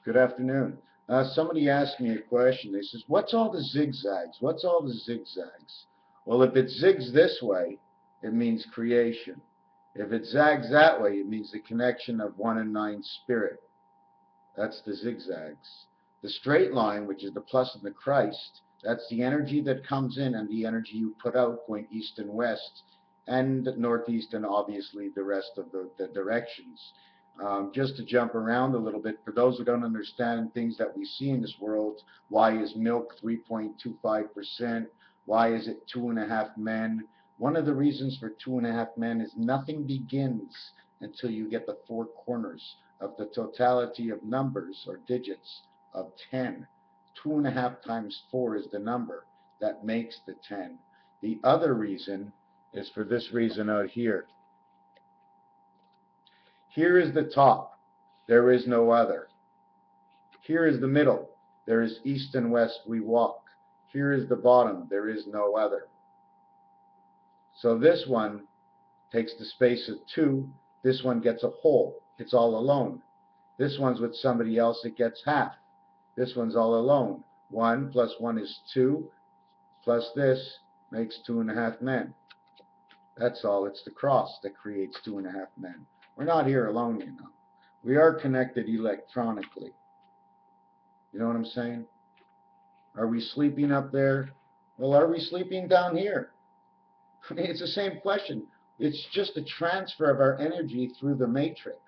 Good afternoon. Somebody asked me a question. They says, "What's all the zigzags? What's all the zigzags?" Well, if it zigs this way, it means creation. If it zags that way, it means the connection of one and nine spirit. That's the zigzags. The straight line, which is the plus and the Christ, that's the energy that comes in and the energy you put out going east and west and northeast and obviously the rest of the directions. Just to jump around a little bit, for those who don't understand things that we see in this world, why is milk 3.25%? Why is it 2.5 men? One of the reasons for 2.5 men is nothing begins until you get the four corners of the totality of numbers or digits of 10. 2.5 times 4 is the number that makes the 10. The other reason is for this reason out here. Here is the top. There is no other. Here is the middle. There is east and west we walk. Here is the bottom. There is no other. So this one takes the space of 2. This one gets a whole. It's all alone. This one's with somebody else. It gets half. This one's all alone. 1 plus 1 is 2, plus this makes 2.5 men. That's all. It's the cross that creates 2.5 men. We're not here alone, you know. We are connected electronically. You know what I'm saying? Are we sleeping up there? Well, are we sleeping down here? I mean, it's the same question. It's just a transfer of our energy through the matrix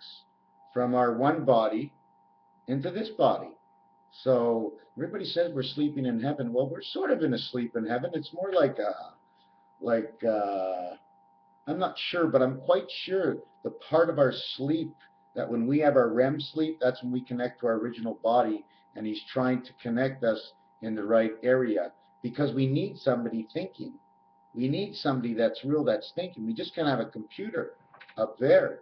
from our one body into this body. So everybody says we're sleeping in heaven. Well, we're sort of in a sleep in heaven. It's more like I'm not sure, but I'm quite sure the part of our sleep that when we have our REM sleep, that's when we connect to our original body, and he's trying to connect us in the right area because we need somebody thinking. We need somebody that's real, that's thinking. We just can't have a computer up there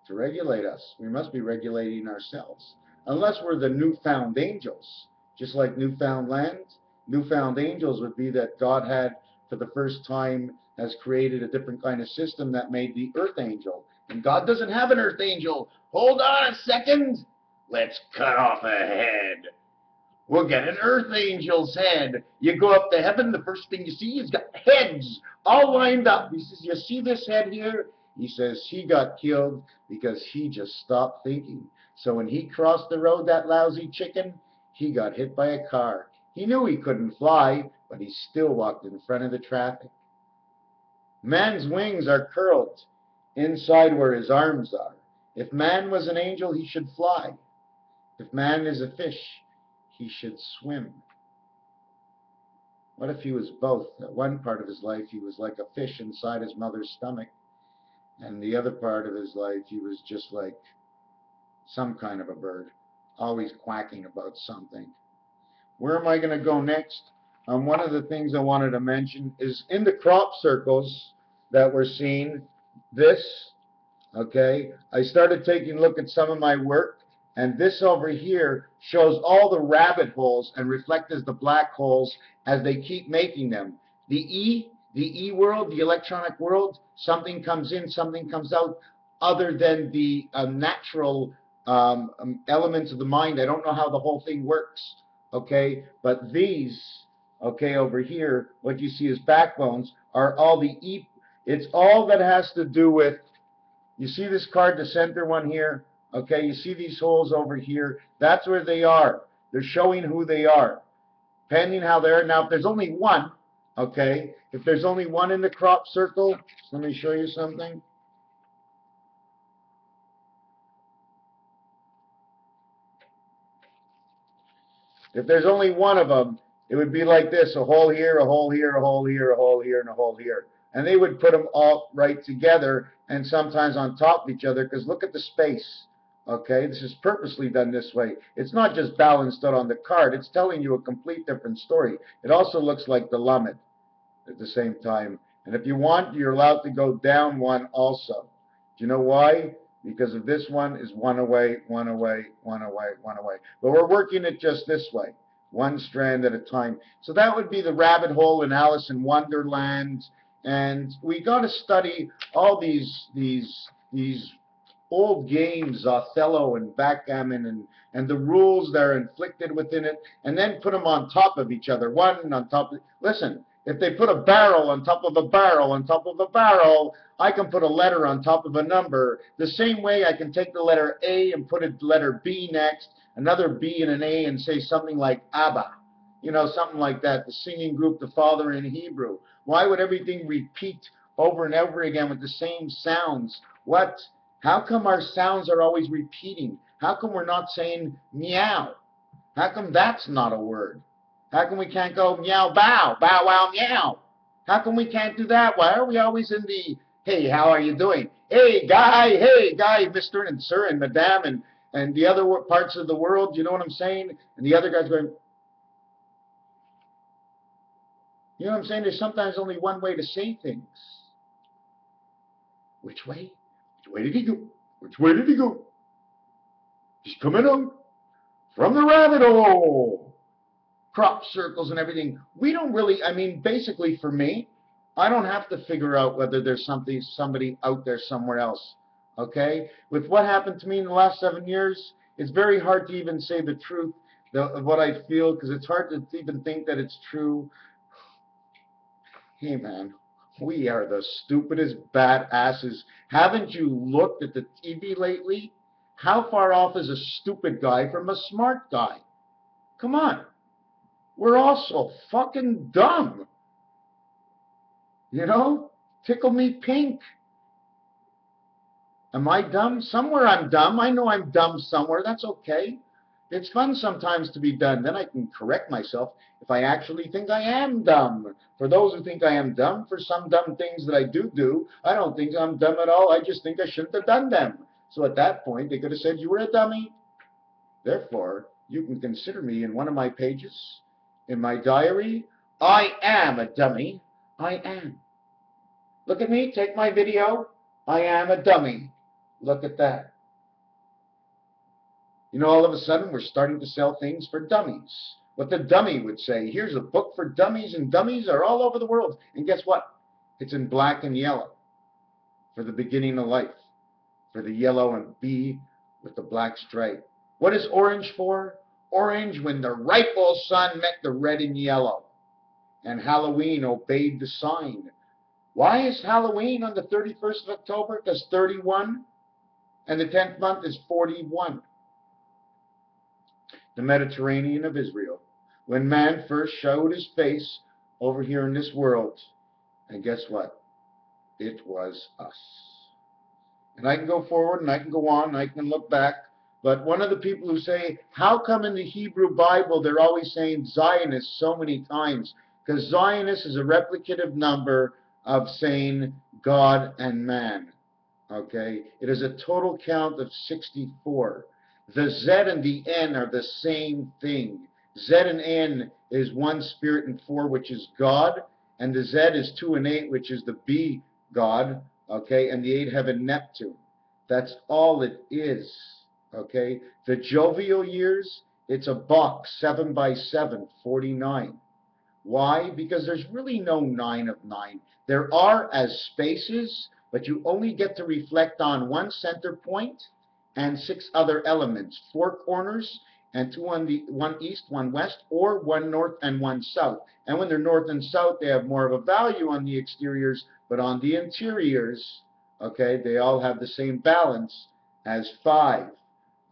to regulate us. We must be regulating ourselves. Unless we're the newfound angels, just like Newfoundland. Newfound angels would be that God had, for the first time, has created a different kind of system that made the earth angel. And God doesn't have an earth angel. Hold on a second. Let's cut off a head. We'll get an earth angel's head. You go up to heaven, the first thing you see is got heads all lined up. He says, you see this head here? He says, he got killed because he just stopped thinking. So when he crossed the road, that lousy chicken, he got hit by a car. He knew he couldn't fly, but he still walked in front of the traffic. Man's wings are curled inside where his arms are. If man was an angel, he should fly. If man is a fish, he should swim. What if he was both? At one part of his life, he was like a fish inside his mother's stomach, and the other part of his life, he was just like some kind of a bird, always quacking about something. Where am I going to go next? One of the things I wanted to mention is in the crop circles that we're seeing, this, okay, I started taking a look at some of my work, and this over here shows all the rabbit holes and reflect as the black holes as they keep making them. The E world, the electronic world, something comes in, something comes out, other than the natural elements of the mind. I don't know how the whole thing works, okay? But these, okay, over here, what you see as backbones are all the E. It's all that has to do with, you see this card, the center one here? Okay, you see these holes over here? That's where they are. They're showing who they are. Depending how they are. Now, if there's only one, okay, if there's only one in the crop circle, let me show you something. If there's only one of them, it would be like this, a hole here, a hole here, a hole here, a hole here, and a hole here. And they would put them all right together and sometimes on top of each other, because look at the space. Okay, this is purposely done this way. It's not just balanced out on the card. It's telling you a complete different story. It also looks like the Lamed at the same time. And if you want, you're allowed to go down one also. Do you know why? Because of this one is one away, one away, one away, one away. But we're working it just this way, one strand at a time. So that would be the rabbit hole in Alice in Wonderland. And we got to study all these old games, Othello and backgammon, and the rules that are inflicted within it, and then put them on top of each other, one on top of, listen, if they put a barrel on top of a barrel on top of a barrel, I can put a letter on top of a number. The same way I can take the letter A and put a letter B next, another B and an A, and say something like Abba. You know, something like that. The singing group, the Father in Hebrew. Why would everything repeat over and over again with the same sounds? What? How come our sounds are always repeating? How come we're not saying meow? How come that's not a word? How come we can't go meow bow, bow wow meow? How come we can't do that? Why are we always in the, hey, how are you doing? Hey, guy, Mr. and Sir and Madame and the other parts of the world, you know what I'm saying? And the other guy's going, you know what I'm saying? There's sometimes only one way to say things. Which way? Which way did he go? Which way did he go? He's coming out from the rabbit hole. Crop circles and everything. We don't really, I mean, basically for me, I don't have to figure out whether there's somebody out there somewhere else. Okay? With what happened to me in the last 7 years, it's very hard to even say the truth of what I feel, because it's hard to even think that it's true. Hey man, we are the stupidest badasses. Haven't you looked at the TV lately? How far off is a stupid guy from a smart guy? Come on. We're all so fucking dumb. You know? Tickle me pink. Am I dumb? Somewhere I'm dumb. I know I'm dumb somewhere. That's okay. It's fun sometimes to be done. Then I can correct myself if I actually think I am dumb. For those who think I am dumb, for some dumb things that I do, I don't think I'm dumb at all. I just think I shouldn't have done them. So at that point, they could have said you were a dummy. Therefore, you can consider me in one of my pages, in my diary. I am a dummy. I am. Look at me. Take my video. I am a dummy. Look at that. You know, all of a sudden, we're starting to sell things for dummies. What the dummy would say, here's a book for dummies, and dummies are all over the world. And guess what? It's in black and yellow for the beginning of life, for the yellow and B with the black stripe. What is orange for? Orange when the rightful sun met the red and yellow, and Halloween obeyed the sign. Why is Halloween on the 31st of October? Because 31, and the 10th month is 41. The Mediterranean of Israel, when man first showed his face over here in this world. And guess what? It was us. And I can go forward and I can go on and I can look back. But one of the people who say, how come in the Hebrew Bible they're always saying Zionist so many times? Because Zionist is a replicative number of saying God and man. Okay? It is a total count of 64. The Z and the N are the same thing. Z and N is 1 spirit and 4, which is God, and the Z is 2 and 8, which is the B God, okay, and the 8 heaven Neptune. That's all it is, okay. The jovial years, it's a box, 7 by 7, 49. Why? Because there's really no 9 of 9. There are as spaces, but you only get to reflect on 1 center point and 6 other elements, 4 corners, and 2 on the 1 east, 1 west, or 1 north and 1 south. And when they're north and south, they have more of a value on the exteriors, but on the interiors, okay, they all have the same balance as 5.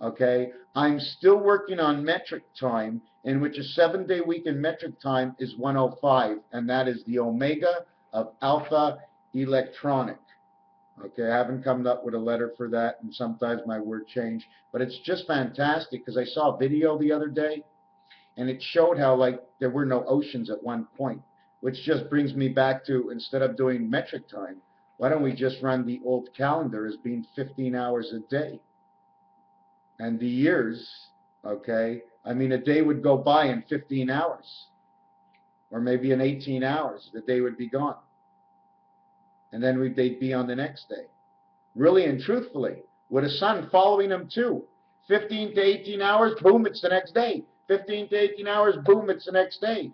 Okay, I'm still working on metric time, in which a 7-day week in metric time is 105, and that is the omega of alpha electronic. Okay, I haven't come up with a letter for that, and sometimes my word change, but it's just fantastic because I saw a video the other day, and it showed how like there were no oceans at one point, which just brings me back to, instead of doing metric time, why don't we just run the old calendar as being 15 hours a day? And the years, okay, I mean a day would go by in 15 hours, or maybe in 18 hours, the day would be gone. And then they'd be on the next day. Really and truthfully, with a sun following them too. 15 to 18 hours, boom, it's the next day. 15 to 18 hours, boom, it's the next day.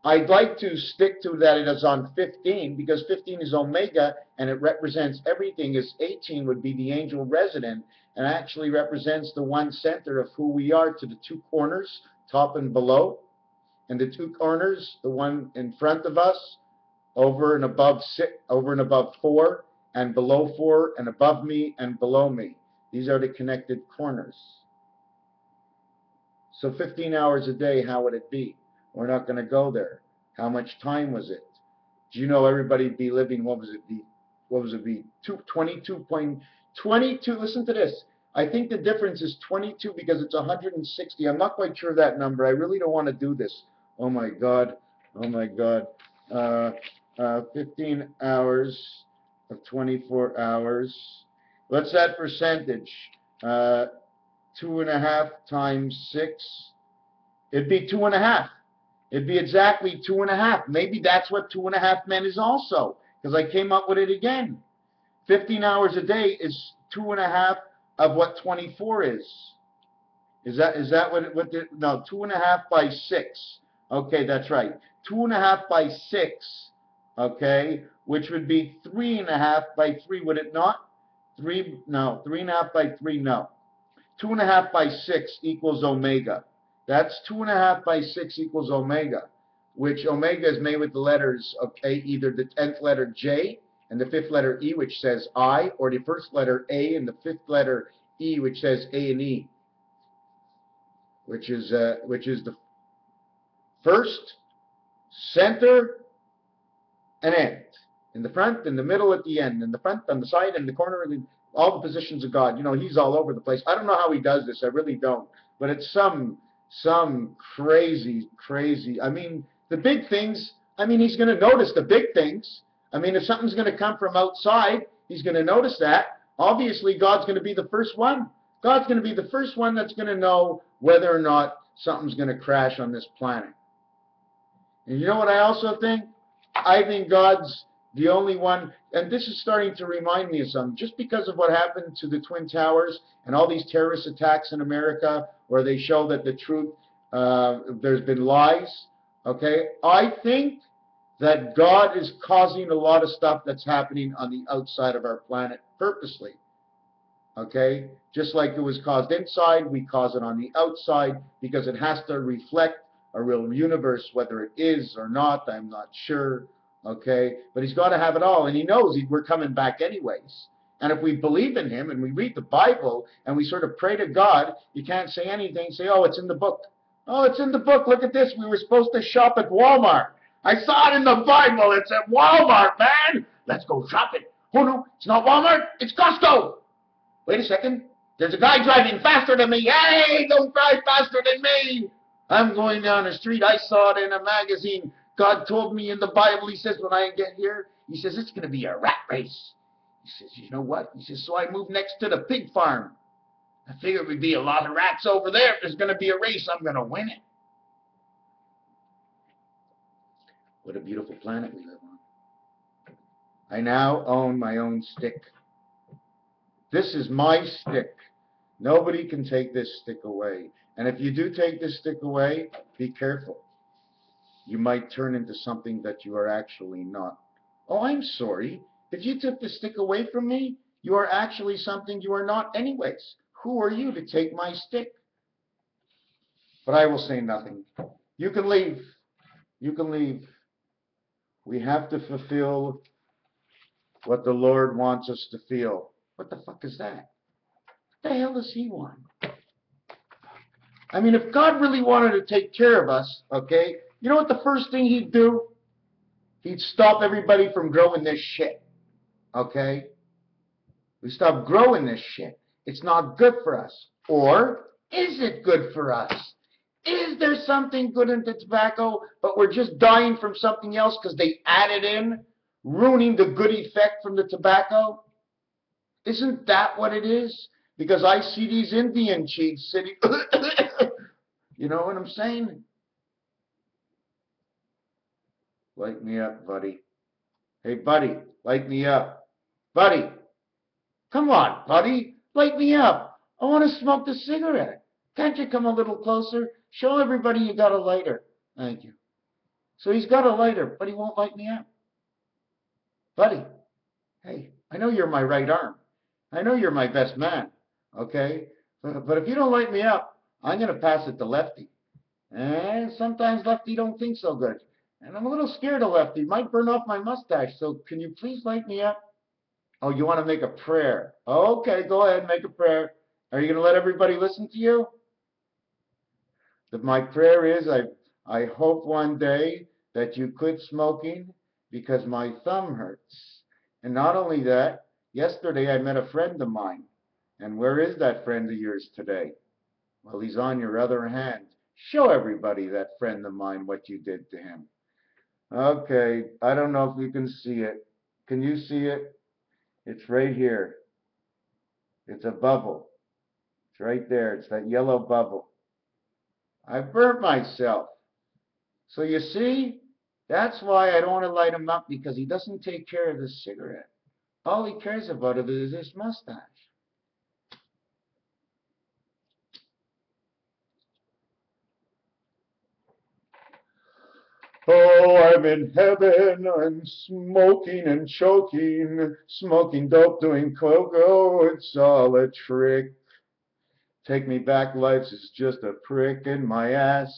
I'd like to stick to that it is on 15, because 15 is omega and it represents everything, as 18 would be the angel resident and actually represents the one center of who we are, to the two corners, top and below. And the two corners, the one in front of us, over and above 4, and below 4, and above me and below me. These are the connected corners. So 15 hours a day, how would it be? We're not going to go there. How much time was it? Do you know everybody'd be living, what was it be? 22, listen to this. I think the difference is 22 because it's 160. I'm not quite sure of that number. I really don't want to do this. Oh my God. Oh my God. 15 hours of 24 hours. What's that percentage? 2.5 times 6. It'd be 2.5. It'd be exactly 2.5. Maybe that's what 2.5 men is also, because I came up with it again. 15 hours a day is 2.5 of what 24 is. Is that what the, no, 2.5 by 6. Okay, that's right. 2.5 by 6. Okay, which would be 3.5 by 3, would it not? 3.5 by 3, no. 2.5 by 6 equals omega. That's 2.5 by 6 equals omega, which omega is made with the letters, okay, either the 10th letter J and the 5th letter E, which says I, or the first letter A and the 5th letter E, which says A and E, which is the first, center, and end. In the front, in the middle, at the end. In the front, on the side, in the corner, all the positions of God. You know, he's all over the place. I don't know how he does this. I really don't. But it's some crazy. I mean, the big things, I mean, he's going to notice the big things. I mean, if something's going to come from outside, he's going to notice that. Obviously, God's going to be the first one. God's going to be the first one that's going to know whether or not something's going to crash on this planet. And you know what I also think? I think God's the only one, and this is starting to remind me of something, just because of what happened to the Twin Towers and all these terrorist attacks in America, where they show that the truth, there's been lies, okay? I think that God is causing a lot of stuff that's happening on the outside of our planet purposely, okay? Just like it was caused inside, we cause it on the outside, because it has to reflect a real universe, whether it is or not, I'm not sure. Okay, but he's got to have it all, and he knows we're coming back anyways. And if we believe in him and we read the Bible and we sort of pray to God, you can't say anything. Say, oh, it's in the book. Oh, it's in the book. Look at this. We were supposed to shop at Walmart. I saw it in the Bible. It's at Walmart, man. Let's go shopping. Oh, no, it's not Walmart. It's Costco. Wait a second. There's a guy driving faster than me. Hey, don't drive faster than me. I'm going down the street. I saw it in a magazine. God told me in the Bible, he says, when I get here, he says, it's going to be a rat race. He says, you know what? He says, so I moved next to the pig farm. I figured there'd be a lot of rats over there. If there's going to be a race, I'm going to win it. What a beautiful planet we live on. I now own my own stick. This is my stick. Nobody can take this stick away. And if you do take this stick away, be careful. You might turn into something that you are actually not. Oh, I'm sorry. If you took the stick away from me, you are actually something you are not anyways. Who are you to take my stick? But I will say nothing. You can leave. You can leave. We have to fulfill what the Lord wants us to feel. What the fuck is that? What the hell does he want? I mean, if God really wanted to take care of us, okay, you know what the first thing he'd do? He'd stop everybody from growing this shit, okay? We stop growing this shit. It's not good for us. Or is it good for us? Is there something good in the tobacco, but we're just dying from something else because they added in, ruining the good effect from the tobacco? Isn't that what it is? Because I see these Indian chiefs sitting, you know what I'm saying? Light me up, buddy. Hey, buddy, light me up. Buddy, come on, buddy, light me up. I want to smoke the cigarette. Can't you come a little closer? Show everybody you got a lighter. Thank you. So he's got a lighter, but he won't light me up. Buddy, hey, I know you're my right arm. I know you're my best man, okay? But if you don't light me up, I'm going to pass it to Lefty. And sometimes Lefty don't think so good. And I'm a little scared of Lefty. Might burn off my mustache, so can you please light me up? Oh, you want to make a prayer? Okay, go ahead, make a prayer. Are you going to let everybody listen to you? My prayer is I hope one day that you quit smoking because my thumb hurts. And not only that, yesterday I met a friend of mine. And where is that friend of yours today? Well, he's on your other hand. Show everybody, that friend of mine, what you did to him. Okay, I don't know if you can see it. Can you see it? It's right here. It's a bubble. It's right there. It's that yellow bubble. I burnt myself. So you see, that's why I don't want to light him up, because he doesn't take care of the cigarette. All he cares about is his mustache. Oh, I'm in heaven, I'm smoking and choking, smoking dope, doing coke, oh, it's all a trick. Take me back, life's is just a prick in my ass.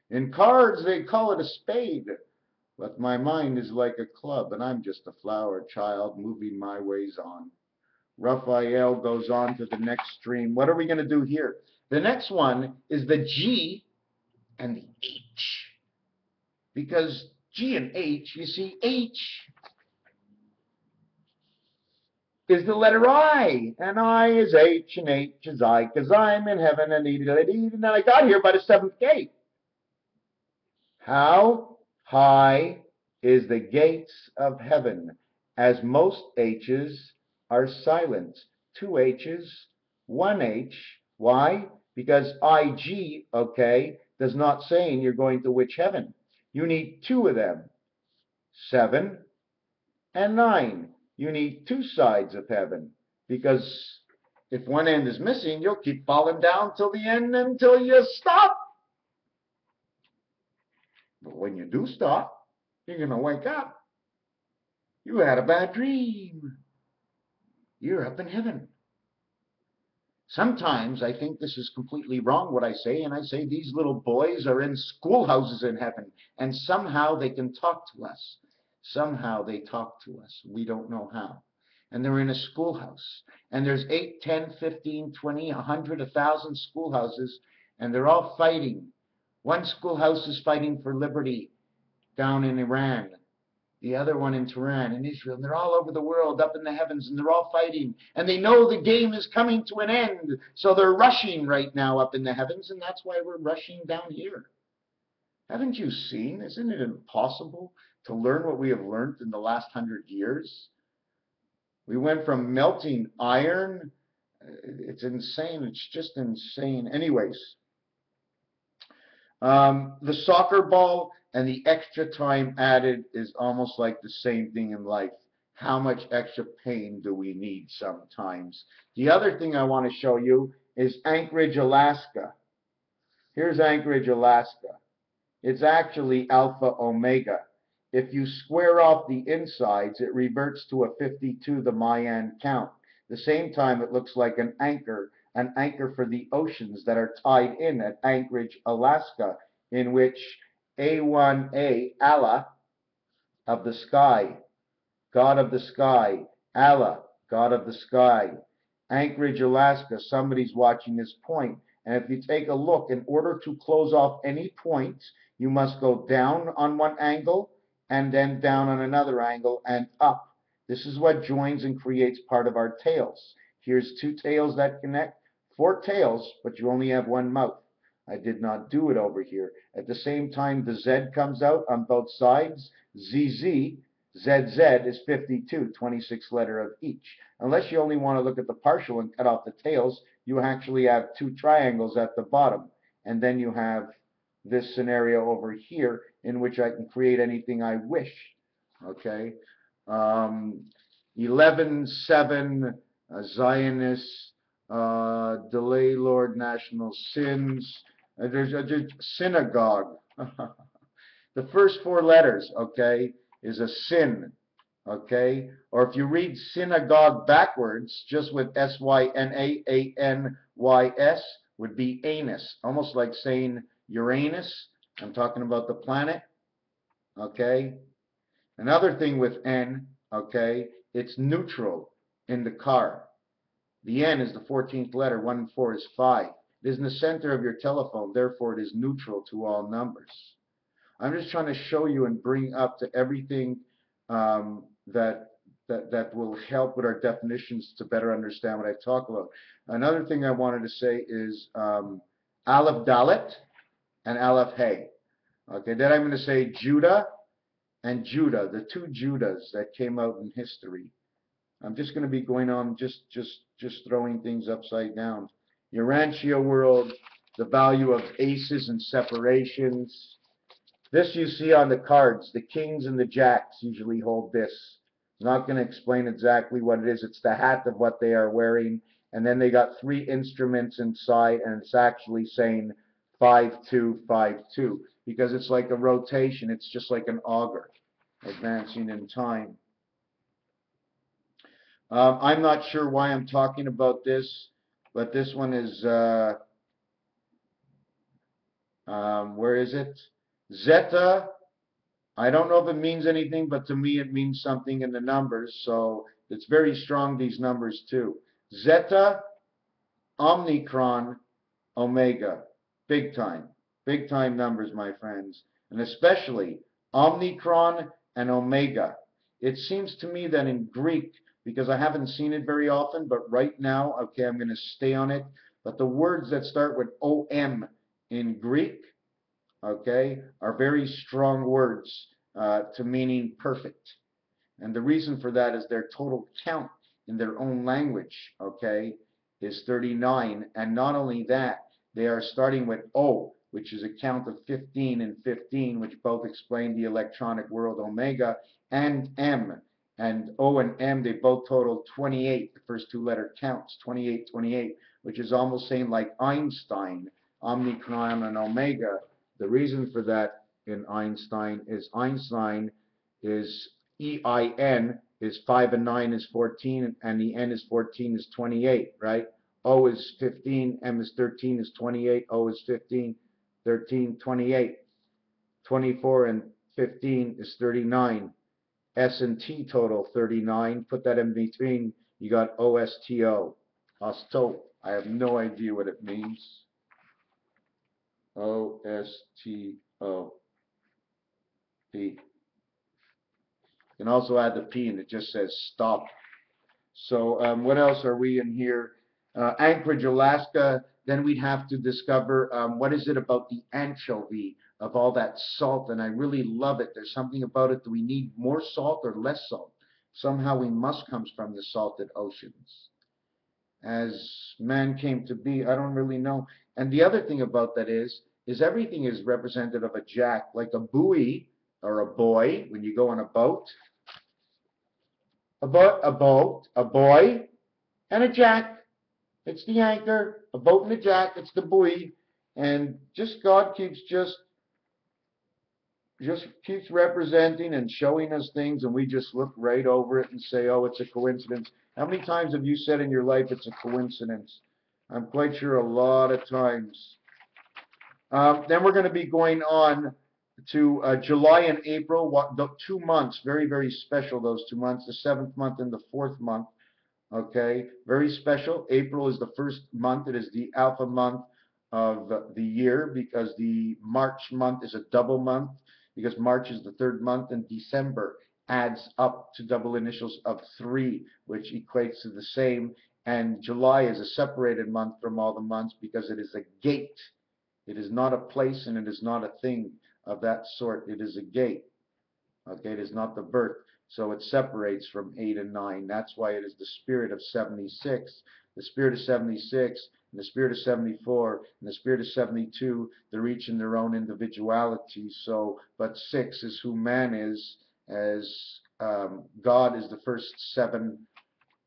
In cards, they call it a spade, but my mind is like a club, and I'm just a flower child moving my ways on. Raphael goes on to the next stream. What are we going to do here? The next one is the G and the H. Because G and H, you see, H is the letter I, and I is H, and H is I, because I'm in heaven, and I got here by the seventh gate. How high is the gates of heaven? As most H's are silent. Two H's, one H. Why? Because IG, okay, does not saying you're going to which heaven. You need two of them. 7 and 9. You need two sides of heaven, because if one end is missing, you'll keep falling down till the end until you stop. But when you do stop, you're going to wake up. You had a bad dream. You're up in heaven. Sometimes I think this is completely wrong what I say, and I say these little boys are in schoolhouses in heaven, and somehow they can talk to us. Somehow they talk to us. We don't know how. And they're in a schoolhouse. And there's 8, 10, 15, 20, 100, 1,000 schoolhouses, and they're all fighting. One schoolhouse is fighting for liberty down in Iran. The other one in Tehran, in Israel. And they're all over the world, up in the heavens, and they're all fighting. And they know the game is coming to an end. So they're rushing right now up in the heavens, and that's why we're rushing down here. Haven't you seen? Isn't it impossible to learn what we have learned in the last 100 years? We went from melting iron. It's insane. It's just insane. Anyways, the soccer ball and the extra time added is almost like the same thing in life. How much extra pain do we need sometimes? The other thing I want to show you is Anchorage, Alaska. Here's Anchorage, Alaska. It's actually Alpha Omega. If you square off the insides, it reverts to a 52, the Mayan count. The same time, it looks like an anchor for the oceans that are tied in at Anchorage, Alaska, in which A1A, Allah, of the sky, God of the sky, Allah, God of the sky. Anchorage, Alaska, somebody's watching this point. And if you take a look, in order to close off any point, you must go down on one angle and then down on another angle and up. This is what joins and creates part of our tails. Here's 2 tails that connect, 4 tails, but you only have 1 mouth. I did not do it over here. At the same time, the Z comes out on both sides. ZZ, ZZ is 52, 26 letter of each. Unless you only want to look at the partial and cut off the tails, you actually have 2 triangles at the bottom. And then you have this scenario over here in which I can create anything I wish. Okay? 11:7, Zionists, delay Lord national sins. There's a synagogue. The first four letters, okay, is a sin, okay? Or if you read synagogue backwards, just with Synaanys, would be anus, almost like saying Uranus. I'm talking about the planet, okay? Another thing with N, okay, it's neutral in the car. The N is the 14th letter. 1 and 4 is 5. It is in the center of your telephone. Therefore, it is neutral to all numbers. I'm just trying to show you and bring up to everything that will help with our definitions to better understand what I talk about. Another thing I wanted to say is Aleph Dalet and Aleph Hey. Okay, then I'm going to say Judah and Judah, the two Judahs that came out in history. I'm just going to be going on just throwing things upside down. Urantia world, the value of aces and separations. This you see on the cards. The kings and the jacks usually hold this. I'm not going to explain exactly what it is. It's the hat of what they are wearing. And then they got 3 instruments inside, and it's actually saying 5-2, 5-2. Because it's like a rotation. It's just like an auger advancing in time. I'm not sure why I'm talking about this, but this one is, where is it? Zeta. I don't know if it means anything, but to me it means something in the numbers, so it's very strong, these numbers too. Zeta, Omicron, Omega. Big time numbers, my friends. And especially Omicron and Omega. It seems to me that in Greek, because I haven't seen it very often, but right now, okay, I'm going to stay on it. But the words that start with OM in Greek, okay, are very strong words to meaning perfect. And the reason for that is their total count in their own language, okay, is 39. And not only that, they are starting with O, which is a count of 15 and 15, which both explain the electronic world Omega, and M. And O and M, they both total 28, the first 2 letter counts, 28, 28, which is almost saying like Einstein, Omicron and Omega. The reason for that in Einstein is EIN is 5 and 9 is 14, and the N is 14 is 28, right? O is 15, M is 13 is 28, O is 15, 13, 28. 24 and 15 is 39. S and T total 39. Put that in between, you got OSTO. Osto. I have no idea what it means. OSTO. P. You can also add the P and it just says stop. So what else are we in here? Anchorage, Alaska. Then we'd have to discover what is it about the anchovy of all that salt, and I really love it. There's something about it. Do we need more salt or less salt? Somehow we must come from the salted oceans. As man came to be, I don't really know. And the other thing about that is everything is representative of a jack, like a buoy or a buoy when you go on a boat. A boy, and a jack. It's the anchor, a boat and a jack. It's the buoy, and just God keeps just keeps representing and showing us things, and we just look right over it and say, "Oh, it's a coincidence." How many times have you said in your life it's a coincidence? I'm quite sure a lot of times. Then we're going to be going on to July and April, the 2 months, very, very special, those 2 months, the 7th month and the 4th month. Okay, very special. April is the first month. It is the alpha month of the year because the March month is a double month because March is the 3rd month and December adds up to double initials of 3, which equates to the same. And July is a separated month from all the months because it is a gate. It is not a place and it is not a thing of that sort. It is a gate. Okay, it is not the birth. So it separates from 8 and 9. That's why it is the spirit of 76. The spirit of 76 and the spirit of 74 and the spirit of 72, they're each in their own individuality. So, but 6 is who man is, as God is the first 7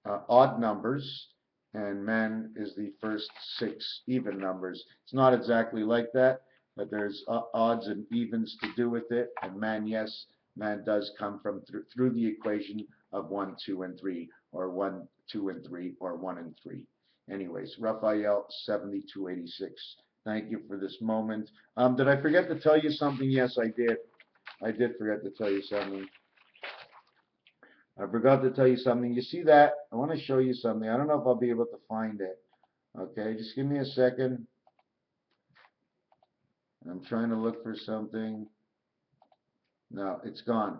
odd numbers, and man is the first 6 even numbers. It's not exactly like that. but there's odds and evens to do with it. And man, yes, man does come from through the equation of 1, 2, and 3, or 1, 2, and 3, or 1 and 3. Anyways, Raphael 7286. Thank you for this moment. Did I forget to tell you something? Yes, I did. I did forget to tell you something. I forgot to tell you something. You see that? I want to show you something. I don't know if I'll be able to find it. Okay, just give me a second. I'm trying to look for something. No, it's gone.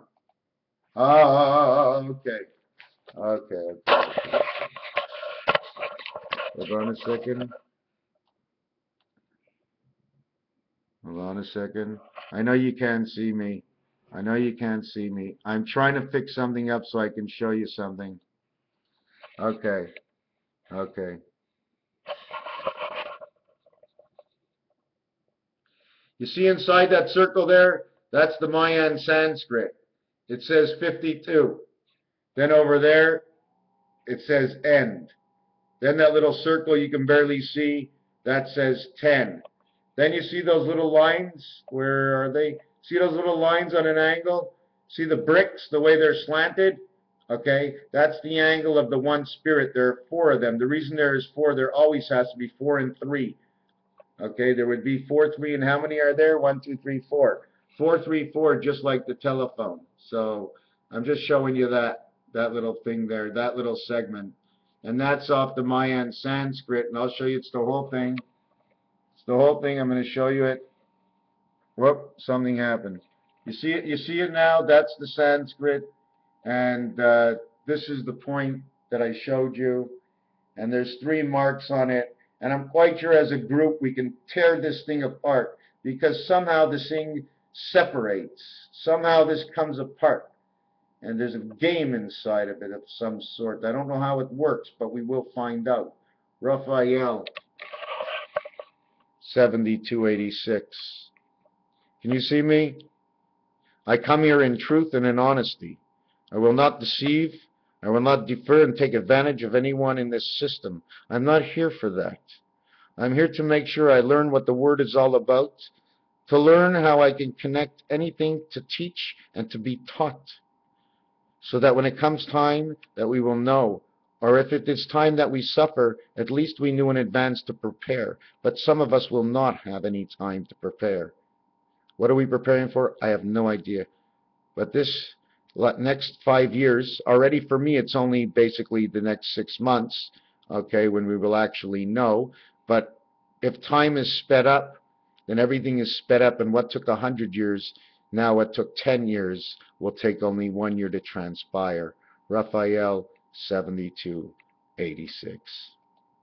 Oh, okay. Okay. Hold on a second. Hold on a second. I know you can't see me. I know you can't see me. I'm trying to fix something up so I can show you something. Okay. Okay. You see inside that circle there? That's the Mayan Sanskrit. It says 52. Then over there, it says end. Then that little circle you can barely see, that says 10. Then you see those little lines? Where are they? See those little lines on an angle? See the bricks, the way they're slanted? Okay, that's the angle of the one spirit. There are 4 of them. The reason there is 4, there always has to be 4 and 3. Okay, there would be 4, 3, and how many are there? 1, 2, 3, 4. 4, 3, 4, just like the telephone. So I'm just showing you that little thing there, that little segment. And that's off the Mayan Sanskrit, and I'll show you, it's the whole thing. It's the whole thing. I'm going to show you it. Whoop, something happened. You see it? You see it now? That's the Sanskrit, and this is the point that I showed you. And there's 3 marks on it. And I'm quite sure as a group we can tear this thing apart, because somehow this thing separates. Somehow this comes apart. And there's a game inside of it of some sort. I don't know how it works, but we will find out. Raphael 7286. Can you see me? I come here in truth and in honesty. I will not deceive. I will not defer and take advantage of anyone in this system. I'm not here for that. I'm here to make sure I learn what the Word is all about, to learn how I can connect anything to teach and to be taught, so that when it comes time that we will know, or if it is time that we suffer, at least we knew in advance to prepare. But some of us will not have any time to prepare. What are we preparing for? I have no idea. But this next 5 years, already for me, it's only basically the next 6 months, okay, when we will actually know. But if time is sped up, then everything is sped up. And what took 100 years, now what took 10 years, will take only 1 year to transpire. Raphael 7286.